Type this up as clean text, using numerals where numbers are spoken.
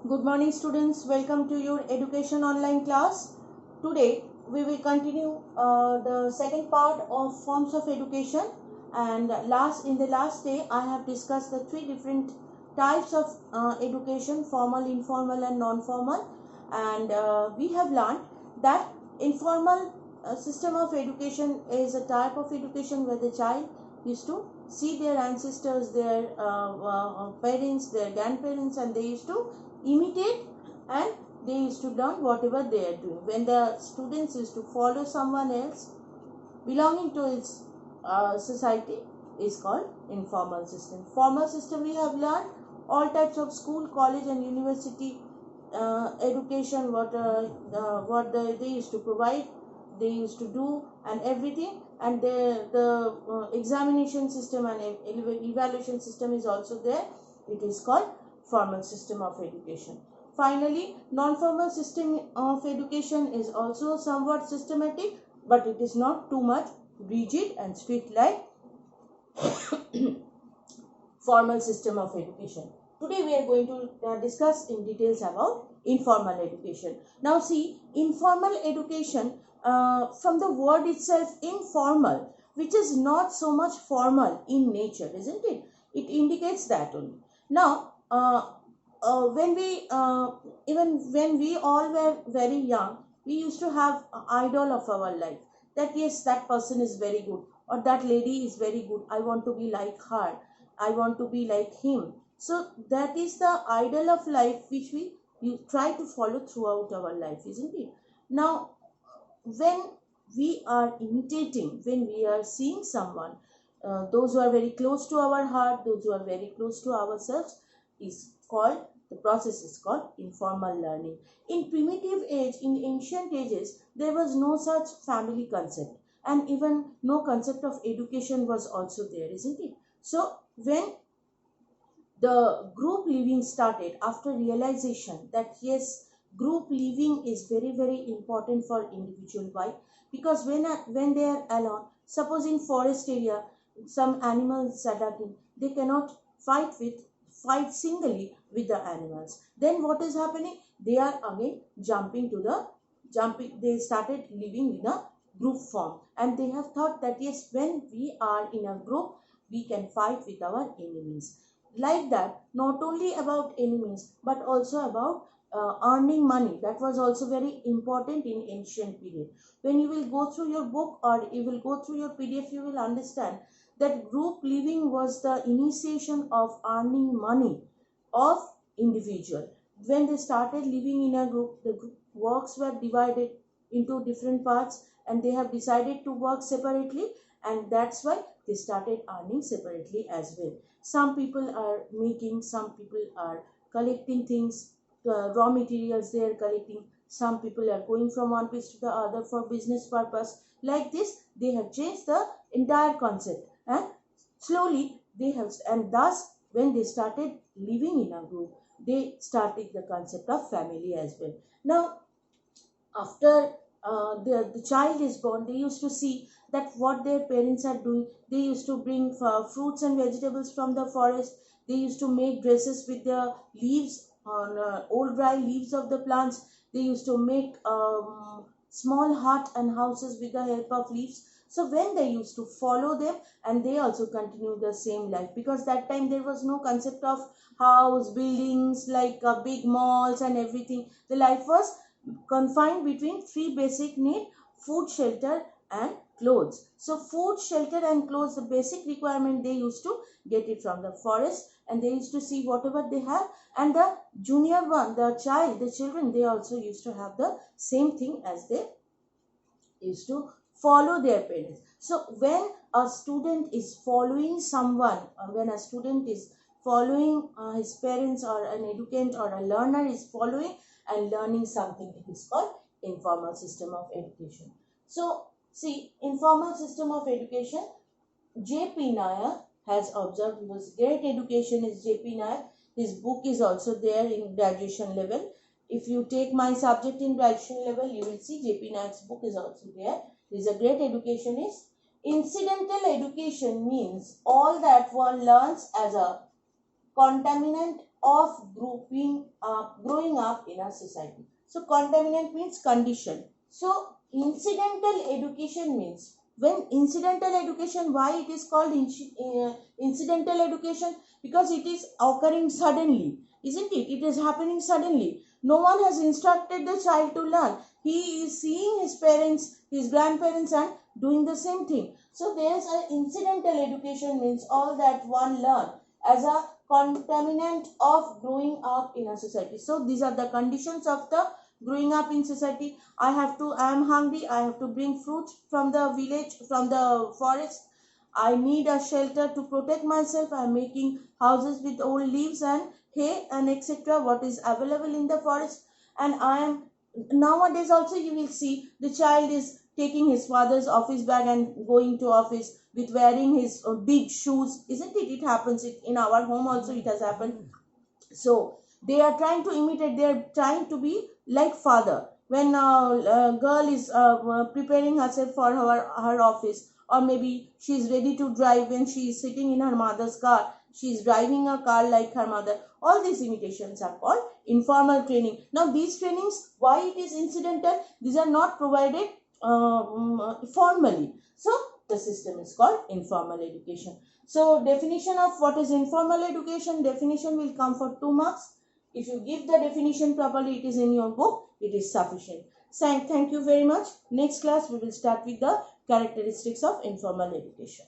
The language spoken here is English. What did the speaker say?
Good morning students, welcome to your education online class. Today we will continue the second part of forms of education, and in the last day I have discussed the three different types of education: formal, informal and non-formal. And we have learned that informal system of education is a type of education where the child used to see their ancestors, their parents, their grandparents, and they used to imitate, and they used to learn whatever they are doing. When the students used to follow someone else belonging to its society is called informal system. Formal system, we have learned all types of school, college and university education, they used to provide, they used to do and everything, and the examination system and evaluation system is also there. It is called formal system of education. Finally, non-formal system of education is also somewhat systematic, but it is not too much rigid and strict like formal system of education. Today we are going to discuss in details about informal education. Now see, informal education, from the word itself, informal, which is not so much formal in nature, isn't it? It indicates that only. Now when we even when we all were very young, we used to have an idol of our life, that yes, that person is very good, or that lady is very good, I want to be like her, I want to be like him. So that is the idol of life which we you try to follow throughout our life, isn't it? Now, when we are imitating, when we are seeing someone, those who are very close to our heart, those who are very close to ourselves, is called, the process is called informal learning. In primitive age, in ancient ages, there was no such family concept, and even no concept of education was also there, isn't it? So when the group living started, after realization that yes, group living is very important for individual. Why? Because when they are alone, suppose in forest area some animals are attacking, they cannot fight singly with the animals. Then what is happening? They are again jumping, they started living in a group form, and they have thought that yes, when we are in a group, we can fight with our enemies. Like that, not only about enemies but also about earning money. That was also very important in ancient period. When you will go through your book or you will go through your PDF, you will understand that group living was the initiation of earning money of individual. When they started living in a group, the group works were divided into different parts, and they have decided to work separately, and that's why they started earning separately as well. Some people are making, some people are collecting things, raw materials they are collecting, some people are going from one place to the other for business purpose. Like this, they have changed the entire concept, and slowly they have, and thus when they started living in a group, they started the concept of family as well. Now, after the child is born, they used to see that what their parents are doing. They used to bring fruits and vegetables from the forest. They used to make dresses with the leaves on old dry leaves of the plants. They used to make small hut and houses with the help of leaves. So when they used to follow them, and they also continue the same life, because that time there was no concept of house buildings like big malls and everything. The life was confined between three basic needs: food, shelter and clothes. So food, shelter and clothes, the basic requirement, they used to get it from the forest, and they used to see whatever they have. And the junior one, the children, they also used to have the same thing as they used to follow their parents. So when a student is following someone, when a student is following his parents, or an educant or a learner is following and learning something, it is called informal system of education. So see, informal system of education, J.P. Nair has observed. He was great education is J.P. Nair. His book is also there in graduation level. If you take my subject in graduation level, you will see J.P. Nair's book is also there. He is a great educationist. Incidental education means all that one learns as a contaminant of growing up in a society. So contaminant means condition. So incidental education means, when incidental education, why it is called incidental education? Because it is occurring suddenly, isn't it? It is happening suddenly. No one has instructed the child to learn. He is seeing his parents, his grandparents, and doing the same thing. So there is an incidental education, means all that one learn as a contaminant of growing up in a society. So these are the conditions of the growing up in society. I am hungry, I have to bring fruit from the village, from the forest. I need a shelter to protect myself. I am making houses with old leaves and hay and etc. what is available in the forest. And I am, nowadays also you will see the child is taking his father's office bag and going to office with wearing his big shoes, isn't it? It happens in our home also, it has happened. So they are trying to imitate, they are trying to be like father. When a girl is preparing herself for her office, or maybe she is ready to drive, when she is sitting in her mother's car, she is driving a car like her mother. All these imitations are called informal training. Now these trainings, why it is incidental? These are not provided formally. So the system is called informal education. So definition of what is informal education, definition will come for 2 marks. If you give the definition properly, it is in your book, it is sufficient. Thank you very much. Next class we will start with the characteristics of informal education.